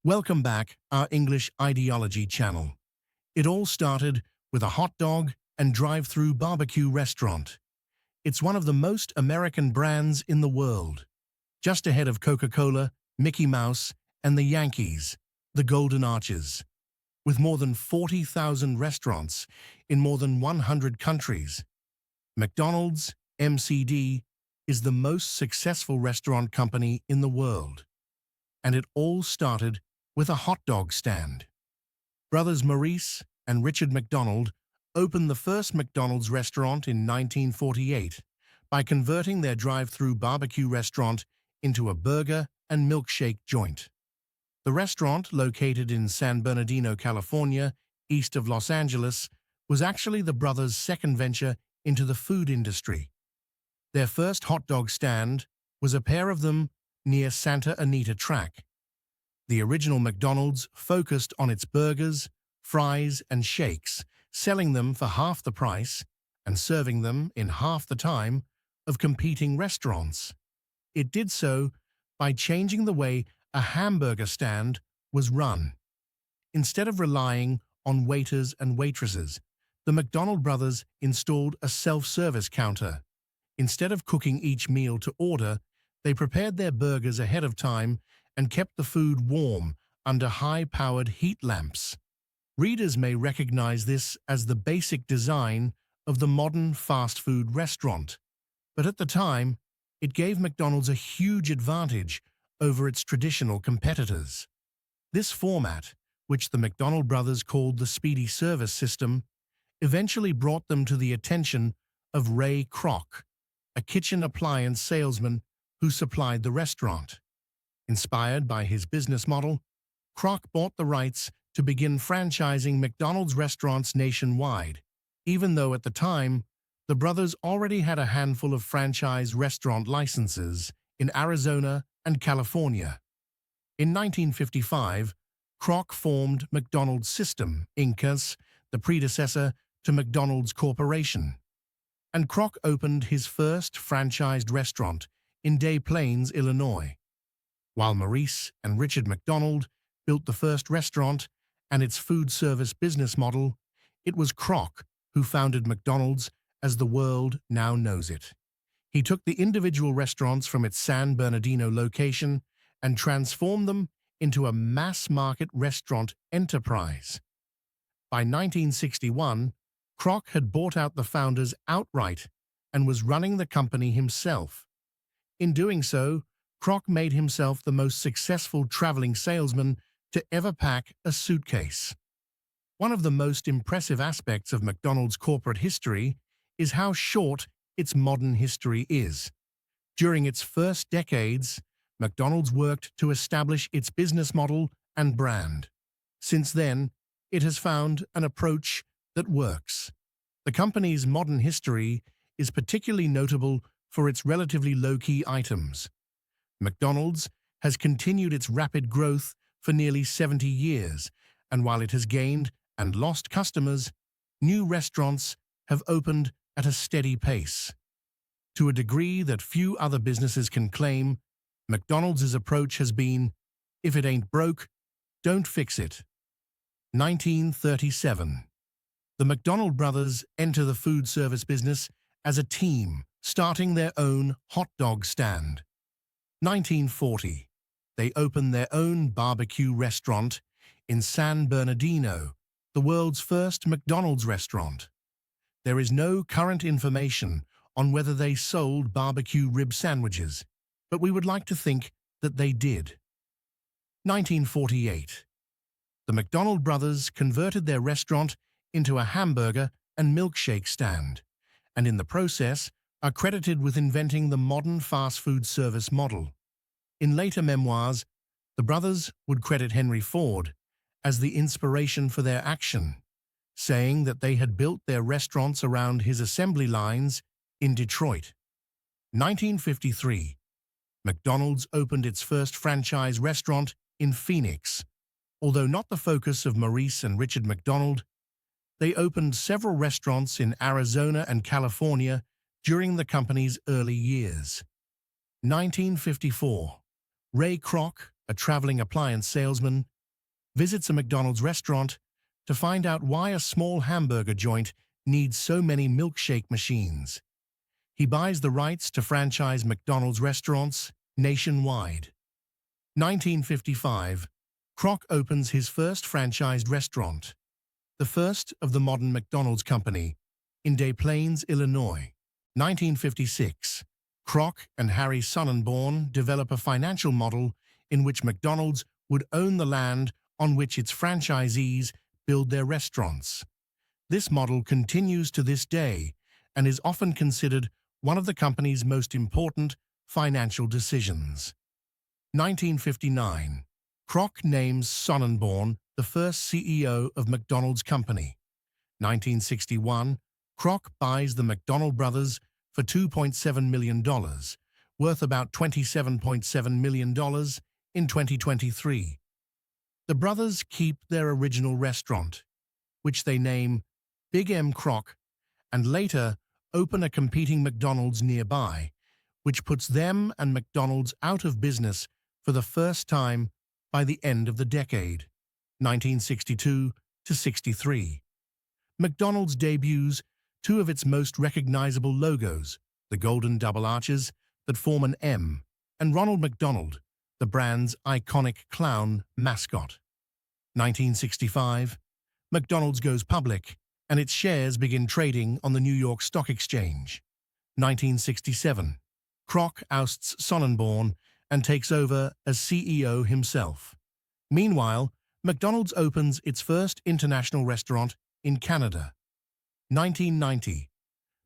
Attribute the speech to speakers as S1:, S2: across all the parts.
S1: Welcome back, our English Ideology channel. It all started with a hot dog and drive-through barbecue restaurant. It's one of the most American brands in the world, just ahead of Coca-Cola, Mickey Mouse, and the Yankees, the Golden Arches. With more than 40,000 restaurants in more than 100 countries, McDonald's, MCD, is the most successful restaurant company in the world. And it all started with a hot dog stand. Brothers Maurice and Richard McDonald opened the first McDonald's restaurant in 1948 by converting their drive-through barbecue restaurant into a burger and milkshake joint. The restaurant, located in San Bernardino, California, east of Los Angeles, was actually the brothers' second venture into the food industry. Their first hot dog stand was a pair of them near Santa Anita Track. The original McDonald's focused on its burgers, fries, and shakes, selling them for half the price and serving them in half the time of competing restaurants. It did so by changing the way a hamburger stand was run. Instead of relying on waiters and waitresses, the McDonald brothers installed a self-service counter. Instead of cooking each meal to order, they prepared their burgers ahead of time and kept the food warm under high-powered heat lamps. Readers may recognize this as the basic design of the modern fast food restaurant, but at the time, it gave McDonald's a huge advantage over its traditional competitors. This format, which the McDonald brothers called the Speedy Service System, eventually brought them to the attention of Ray Kroc, a kitchen appliance salesman who supplied the restaurant. Inspired by his business model, Kroc bought the rights to begin franchising McDonald's restaurants nationwide, even though at the time, the brothers already had a handful of franchise restaurant licenses in Arizona and California. In 1955, Kroc formed McDonald's System, Inc., the predecessor to McDonald's Corporation. And Kroc opened his first franchised restaurant in Des Plaines, Illinois. While Maurice and Richard McDonald built the first restaurant and its food service business model, it was Kroc who founded McDonald's as the world now knows it. He took the individual restaurants from its San Bernardino location and transformed them into a mass-market restaurant enterprise. By 1961, Kroc had bought out the founders outright and was running the company himself. In doing so, Kroc made himself the most successful traveling salesman to ever pack a suitcase. One of the most impressive aspects of McDonald's corporate history is how short its modern history is. During its first decades, McDonald's worked to establish its business model and brand. Since then, it has found an approach that works. The company's modern history is particularly notable for its relatively low-key items. McDonald's has continued its rapid growth for nearly 70 years, and while it has gained and lost customers, new restaurants have opened at a steady pace. To a degree that few other businesses can claim, McDonald's approach has been, if it ain't broke, don't fix it. 1937. The McDonald brothers enter the food service business as a team, starting their own hot dog stand. 1940. They open their own barbecue restaurant in San Bernardino, the world's first McDonald's restaurant. There is no current information on whether they sold barbecue rib sandwiches, but we would like to think that they did. 1948. The McDonald brothers converted their restaurant into a hamburger and milkshake stand, and in the process are credited with inventing the modern fast food service model. In later memoirs, the brothers would credit Henry Ford as the inspiration for their action, saying that they had built their restaurants around his assembly lines in Detroit. 1953. McDonald's opened its first franchise restaurant in Phoenix. Although not the focus of Maurice and Richard McDonald, they opened several restaurants in Arizona and California during the company's early years. 1954. Ray Kroc a traveling appliance salesman, visits a McDonald's restaurant to find out why a small hamburger joint needs so many milkshake machines. He buys the rights to franchise McDonald's restaurants nationwide. 1955, Kroc opens his first franchised restaurant, the first of the modern McDonald's company, in Des Plaines, Illinois. 1956, Kroc and Harry Sonnenborn develop a financial model in which McDonald's would own the land on which its franchisees build their restaurants. This model continues to this day and is often considered one of the company's most important financial decisions. 1959, Kroc names Sonnenborn the first CEO of McDonald's company. 1961, Kroc buys the McDonald brothers for $2.7 million, worth about $27.7 million in 2023. The brothers keep their original restaurant, which they name Big M Kroc, and later open a competing McDonald's nearby, which puts them and McDonald's out of business for the first time by the end of the decade, 1962 to 63. McDonald's debuts two of its most recognizable logos, the golden double arches that form an M, and Ronald McDonald, the brand's iconic clown mascot. 1965, McDonald's goes public, and its shares begin trading on the New York Stock Exchange. 1967, Kroc ousts Sonnenborn and takes over as CEO himself. Meanwhile, McDonald's opens its first international restaurant in Canada. 1990,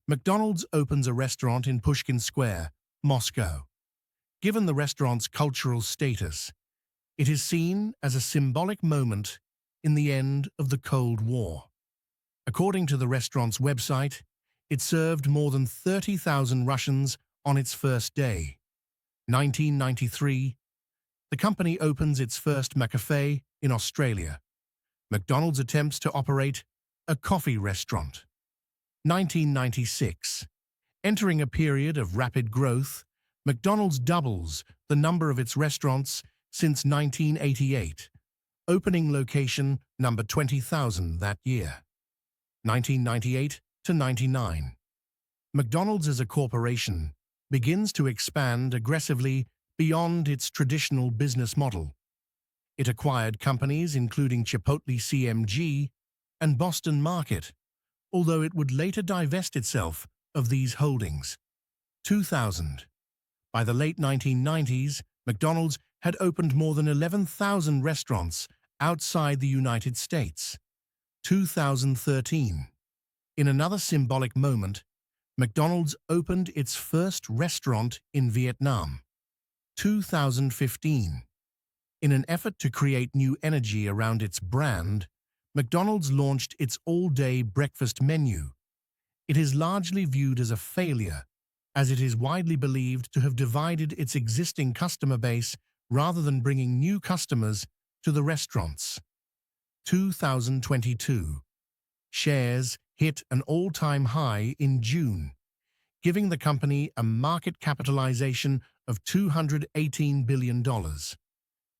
S1: McDonald's opens a restaurant in Pushkin Square, Moscow. Given the restaurant's cultural status, it is seen as a symbolic moment in the end of the Cold War. According to the restaurant's website, it served more than 30,000 Russians on its first day. 1993, the company opens its first McCafe in Australia. McDonald's attempts to operate a coffee restaurant. 1996, entering a period of rapid growth, McDonald's doubles the number of its restaurants since 1988, opening location number 20,000 that year. 1998 to 99. McDonald's as a corporation begins to expand aggressively beyond its traditional business model. It acquired companies including Chipotle CMG and Boston Market, although it would later divest itself of these holdings. 2000. By the late 1990s, McDonald's had opened more than 11,000 restaurants outside the United States. 2013. In another symbolic moment, McDonald's opened its first restaurant in Vietnam. 2015. In an effort to create new energy around its brand, McDonald's launched its all-day breakfast menu. It is largely viewed as a failure, as it is widely believed to have divided its existing customer base rather than bringing new customers to the restaurants. 2022. Shares hit an all-time high in June, giving the company a market capitalization of $218 billion.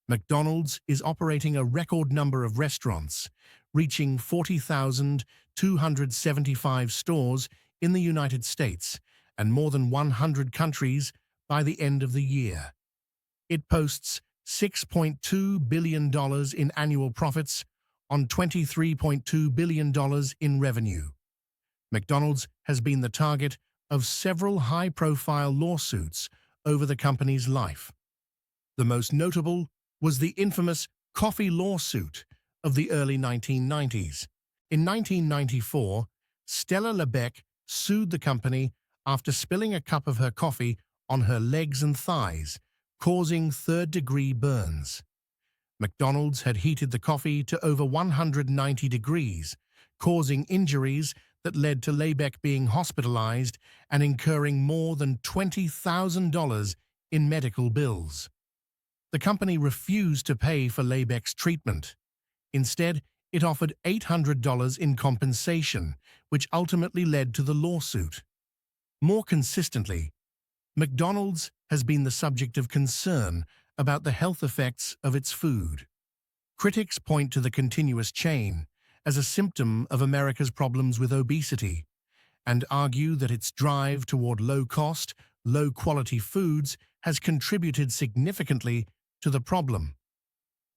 S1: McDonald's is operating a record number of restaurants, reaching 40,275 stores in the United States and more than 100 countries by the end of the year. It posts $6.2 billion in annual profits on $23.2 billion in revenue. McDonald's has been the target of several high-profile lawsuits over the company's life. The most notable was the infamous coffee lawsuit of the early 1990s. In 1994, Stella Lebec sued the company after spilling a cup of her coffee on her legs and thighs, causing third-degree burns. McDonald's had heated the coffee to over 190 degrees, causing injuries that led to Lebec being hospitalized and incurring more than $20,000 in medical bills. The company refused to pay for Lebec's treatment. Instead, it offered $800 in compensation, which ultimately led to the lawsuit. More consistently, McDonald's has been the subject of concern about the health effects of its food. Critics point to the continuous chain as a symptom of America's problems with obesity and argue that its drive toward low-cost, low-quality foods has contributed significantly to the problem.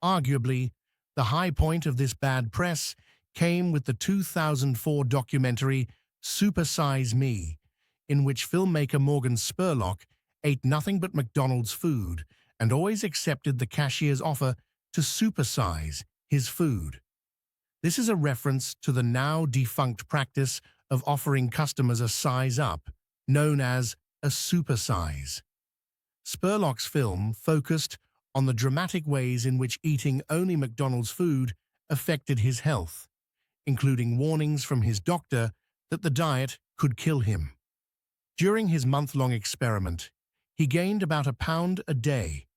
S1: Arguably, the high point of this bad press came with the 2004 documentary Super Size Me, in which filmmaker Morgan Spurlock ate nothing but McDonald's food and always accepted the cashier's offer to supersize his food. This is a reference to the now defunct practice of offering customers a size up, known as a supersize. Spurlock's film focused on the dramatic ways in which eating only McDonald's food affected his health, including warnings from his doctor that the diet could kill him. During his month-long experiment, he gained about a pound a day.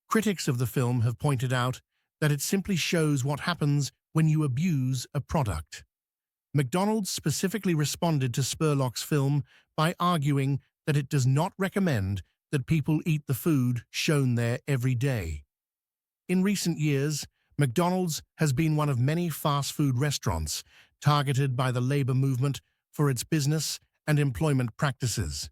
S1: Critics of the film have pointed out that it simply shows what happens when you abuse a product. McDonald's specifically responded to Spurlock's film by arguing that it does not recommend that people eat the food shown there every day. In recent years, McDonald's has been one of many fast food restaurants targeted by the labor movement for its business and employment practices.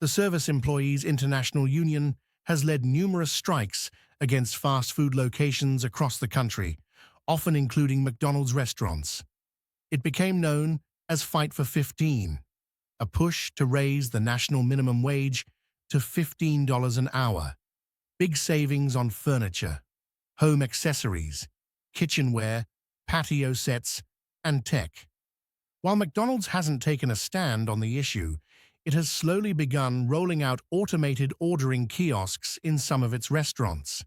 S1: The Service Employees International Union has led numerous strikes against fast food locations across the country, often including McDonald's restaurants. It became known as Fight for 15, a push to raise the national minimum wage to $15 an hour. Big savings on furniture, home accessories, kitchenware, patio sets, and tech. While McDonald's hasn't taken a stand on the issue, it has slowly begun rolling out automated ordering kiosks in some of its restaurants.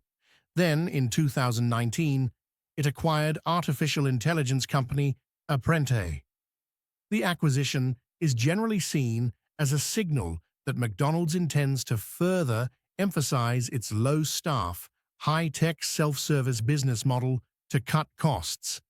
S1: Then, in 2019, it acquired artificial intelligence company Apprente. The acquisition is generally seen as a signal that McDonald's intends to further emphasize its low-staff, high-tech self-service business model to cut costs,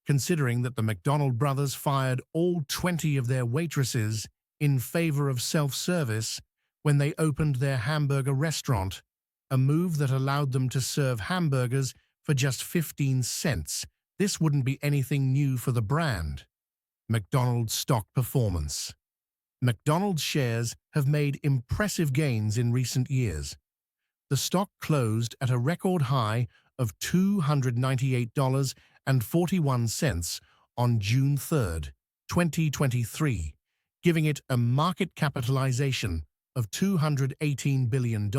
S1: considering that the McDonald brothers fired all 20 of their waitresses in favor of self-service when they opened their hamburger restaurant, a move that allowed them to serve hamburgers for just 15 cents. This wouldn't be anything new for the brand. McDonald's stock performance. McDonald's shares have made impressive gains in recent years. The stock closed at a record high of $298.41 on June 3, 2023, giving it a market capitalization of $218 billion.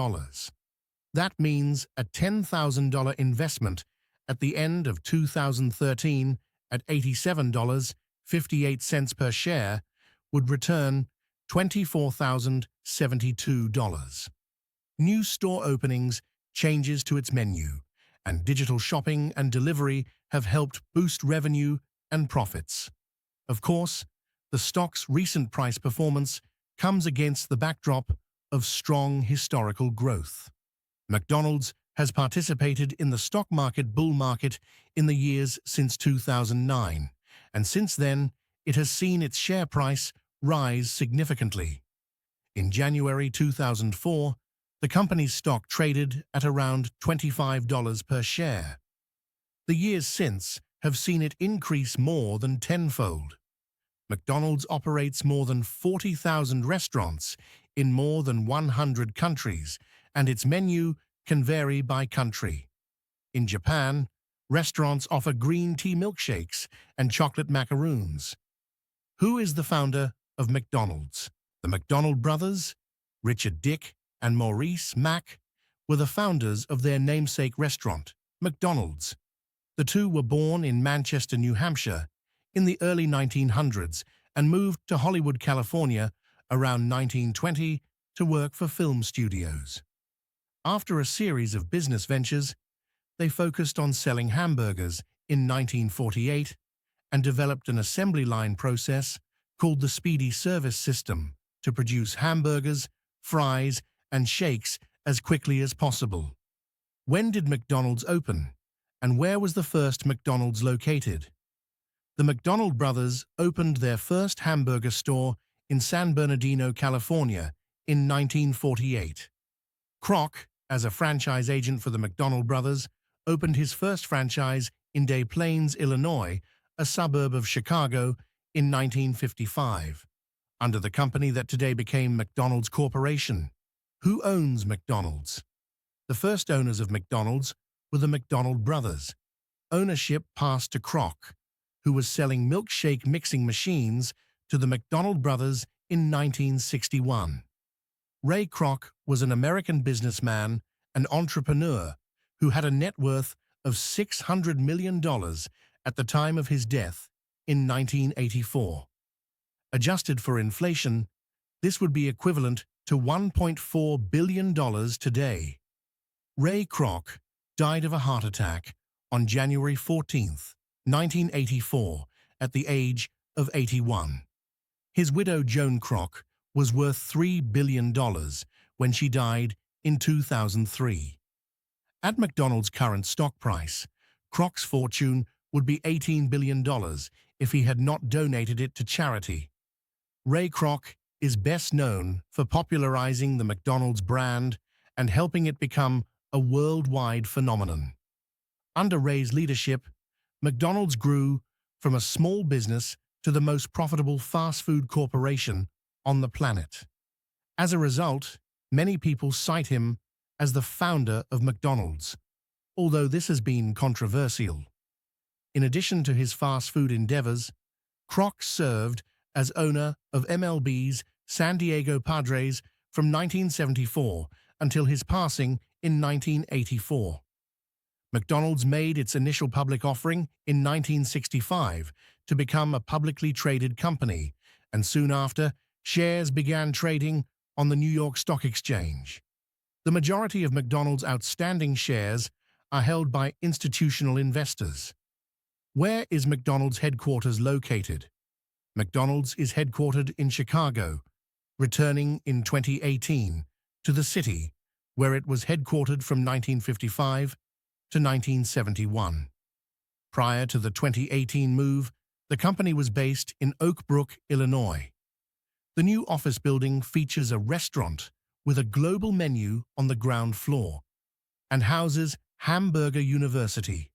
S1: That means a $10,000 investment at the end of 2013 at $87.58 per share would return $24,072. New store openings, changes to its menu, and digital shopping and delivery have helped boost revenue and profits. Of course, the stock's recent price performance comes against the backdrop of strong historical growth. McDonald's has participated in the stock market bull market in the years since 2009, and since then, it has seen its share price rise significantly. In January 2004, the company's stock traded at around $25 per share. The years since have seen it increase more than tenfold. McDonald's operates more than 40,000 restaurants in more than 100 countries, and its menu can vary by country. In Japan, restaurants offer green tea milkshakes and chocolate macaroons. Who is the founder of McDonald's? The McDonald brothers, Richard Dick and Maurice Mack, were the founders of their namesake restaurant, McDonald's. The two were born in Manchester, New Hampshire, in the early 1900s and moved to Hollywood, California around 1920 to work for film studios. After a series of business ventures, they focused on selling hamburgers in 1948 and developed an assembly line process called the Speedy Service System to produce hamburgers, fries, and shakes as quickly as possible. When did McDonald's open, and where was the first McDonald's located? The McDonald brothers opened their first hamburger store in San Bernardino, California, in 1948. Kroc as a franchise agent for the McDonald brothers, opened his first franchise in Des Plaines, Illinois, a suburb of Chicago, in 1955, under the company that today became McDonald's Corporation. Who owns McDonald's? The first owners of McDonald's were the McDonald brothers. Ownership passed to Kroc, who was selling milkshake mixing machines to the McDonald brothers in 1961. Ray Kroc was an American businessman and entrepreneur who had a net worth of $600 million at the time of his death in 1984. Adjusted for inflation, this would be equivalent to $1.4 billion today. Ray Kroc died of a heart attack on January 14, 1984, at the age of 81. His widow, Joan Kroc, was worth $3 billion when she died in 2003. At McDonald's current stock price, Kroc's fortune would be $18 billion if he had not donated it to charity. Ray Kroc is best known for popularizing the McDonald's brand and helping it become a worldwide phenomenon. Under Ray's leadership, McDonald's grew from a small business to the most profitable fast food corporation on the planet. As a result, many people cite him as the founder of McDonald's, although this has been controversial. In addition to his fast food endeavors, Kroc served as owner of MLB's San Diego Padres from 1974 until his passing in 1984. McDonald's made its initial public offering in 1965 to become a publicly traded company, and soon after, shares began trading on the New York Stock Exchange. The majority of McDonald's outstanding shares are held by institutional investors. Where is McDonald's headquarters located? McDonald's is headquartered in Chicago, returning in 2018 to the city where it was headquartered from 1955 to 1971. Prior to the 2018 move, the company was based in Oak Brook, Illinois. The new office building features a restaurant with a global menu on the ground floor and houses Hamburger University,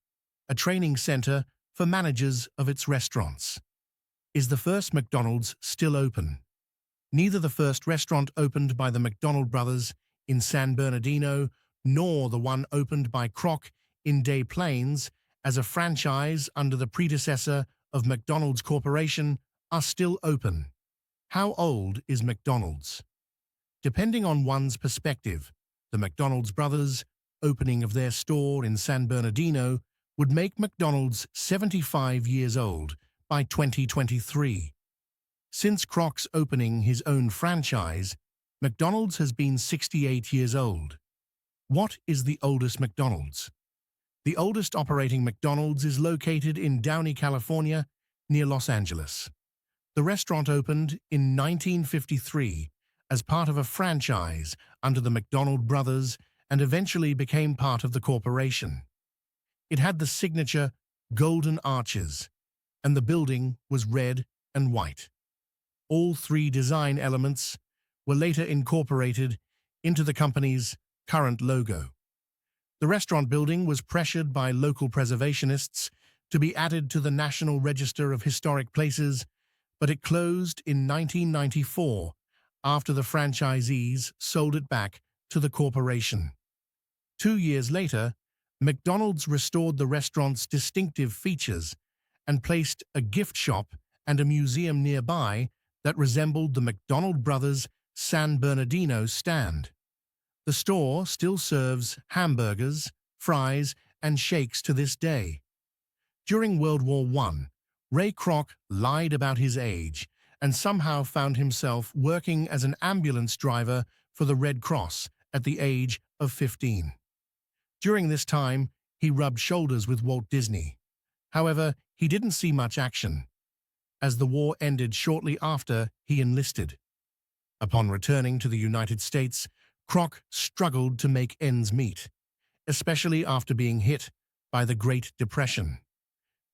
S1: a training center for managers of its restaurants. Is the first McDonald's still open? Neither the first restaurant opened by the McDonald brothers in San Bernardino nor the one opened by Kroc in Des Plaines as a franchise under the predecessor of McDonald's Corporation are still open. How old is McDonald's? Depending on one's perspective, the McDonald's brothers' opening of their store in San Bernardino would make McDonald's 75 years old by 2023. Since Kroc's opening his own franchise, McDonald's has been 68 years old. What is the oldest McDonald's? The oldest operating McDonald's is located in Downey, California, near Los Angeles. The restaurant opened in 1953 as part of a franchise under the McDonald brothers and eventually became part of the corporation. It had the signature golden arches, and the building was red and white. All three design elements were later incorporated into the company's current logo. The restaurant building was pressured by local preservationists to be added to the National Register of Historic Places, but it closed in 1994 after the franchisees sold it back to the corporation. 2 years later, McDonald's restored the restaurant's distinctive features and placed a gift shop and a museum nearby that resembled the McDonald brothers' San Bernardino stand. The store still serves hamburgers, fries, and shakes to this day. During World War I, Ray Kroc lied about his age and somehow found himself working as an ambulance driver for the Red Cross at the age of 15. During this time, he rubbed shoulders with Walt Disney. However, he didn't see much action, as the war ended shortly after he enlisted. Upon returning to the United States, Kroc struggled to make ends meet, especially after being hit by the Great Depression.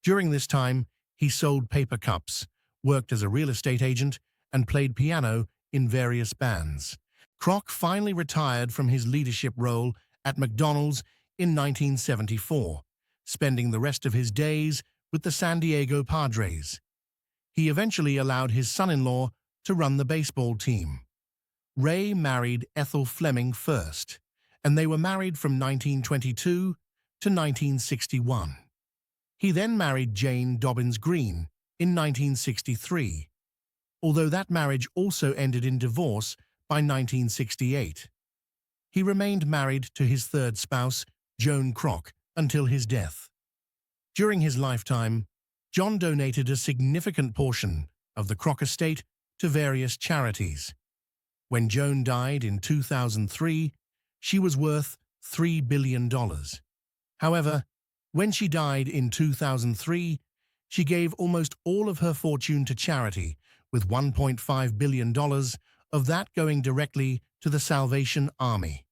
S1: During this time, he sold paper cups, worked as a real estate agent, and played piano in various bands. Kroc finally retired from his leadership role at McDonald's in 1974, spending the rest of his days with the San Diego Padres. He eventually allowed his son-in-law to run the baseball team. Ray married Ethel Fleming first, and they were married from 1922 to 1961. He then married Jane Dobbins Green in 1963, although that marriage also ended in divorce by 1968. He remained married to his third spouse, Joan Kroc, until his death. During his lifetime, John donated a significant portion of the Kroc estate to various charities. When Joan died in 2003, she was worth $3 billion. However, when she died in 2003, she gave almost all of her fortune to charity, with $1.5 billion of that going directly to the Salvation Army.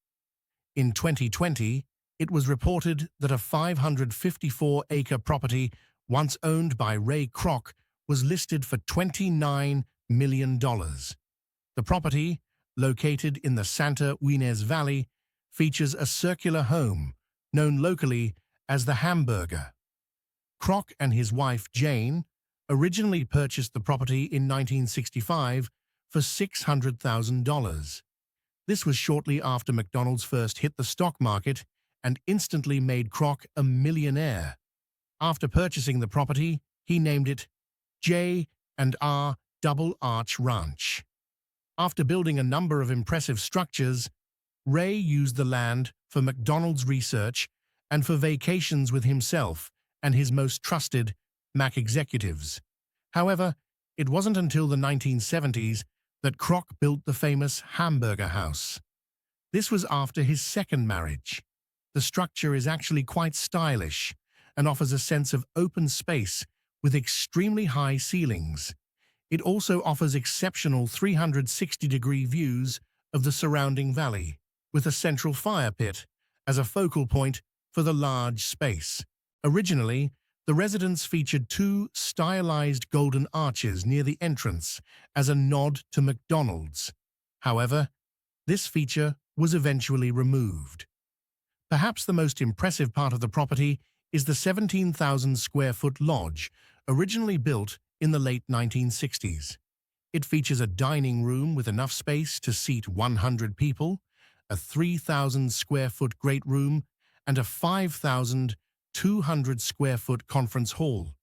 S1: In 2020, it was reported that a 554-acre property once owned by Ray Kroc was listed for $29 million. The property, located in the Santa Ynez Valley, features a circular home known locally as the Hamburger. Kroc and his wife Jane originally purchased the property in 1965 for $600,000. This was shortly after McDonald's first hit the stock market and instantly made Kroc a millionaire. After purchasing the property, he named it J&R Double Arch Ranch. After building a number of impressive structures, Ray used the land for McDonald's research and for vacations with himself and his most trusted Mac executives. However, it wasn't until the 1970s that Kroc built the famous Hamburger House. This was after his second marriage. The structure is actually quite stylish and offers a sense of open space with extremely high ceilings. It also offers exceptional 360-degree views of the surrounding valley, with a central fire pit as a focal point for the large space. Originally, the residence featured two stylized golden arches near the entrance as a nod to McDonald's. However, this feature was eventually removed. Perhaps the most impressive part of the property is the 17,000-square-foot lodge, originally built in the late 1960s. It features a dining room with enough space to seat 100 people, a 3,000-square-foot great room, and a 5,200-square-foot conference hall.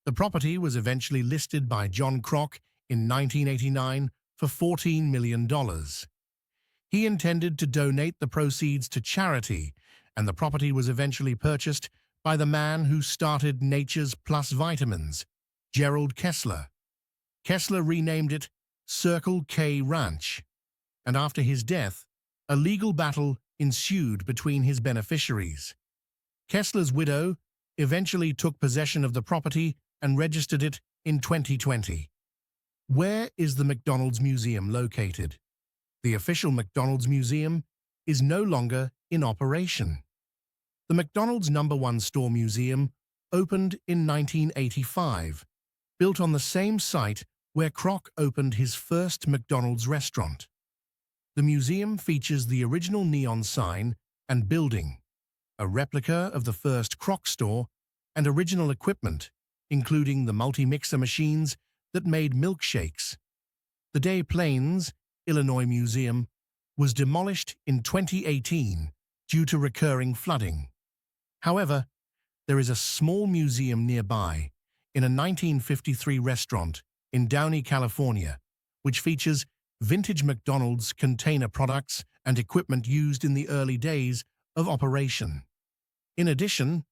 S1: The property was eventually listed by John Kroc in 1989 for $14 million. He intended to donate the proceeds to charity, and the property was eventually purchased by the man who started Nature's Plus Vitamins, Gerald Kessler. Kessler renamed it Circle K Ranch, and after his death, a legal battle ensued between his beneficiaries. Kessler's widow eventually took possession of the property and registered it in 2020. Where is the McDonald's Museum located? The official McDonald's Museum is no longer in operation. The McDonald's No. 1 Store Museum opened in 1985, built on the same site where Kroc opened his first McDonald's restaurant. The museum features the original neon sign and building, a replica of the first Kroc store, and original equipment, including the multi-mixer machines that made milkshakes. The Des Plaines, Illinois Museum was demolished in 2018 due to recurring flooding. However, there is a small museum nearby in a 1953 restaurant in Downey, California, which features vintage McDonald's container products and equipment used in the early days of operation. In addition,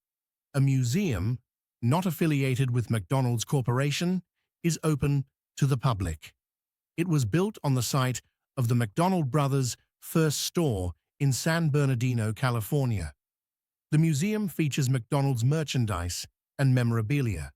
S1: a museum not affiliated with McDonald's Corporation is open to the public. It was built on the site of the McDonald Brothers' first store in San Bernardino, California. The museum features McDonald's merchandise and memorabilia,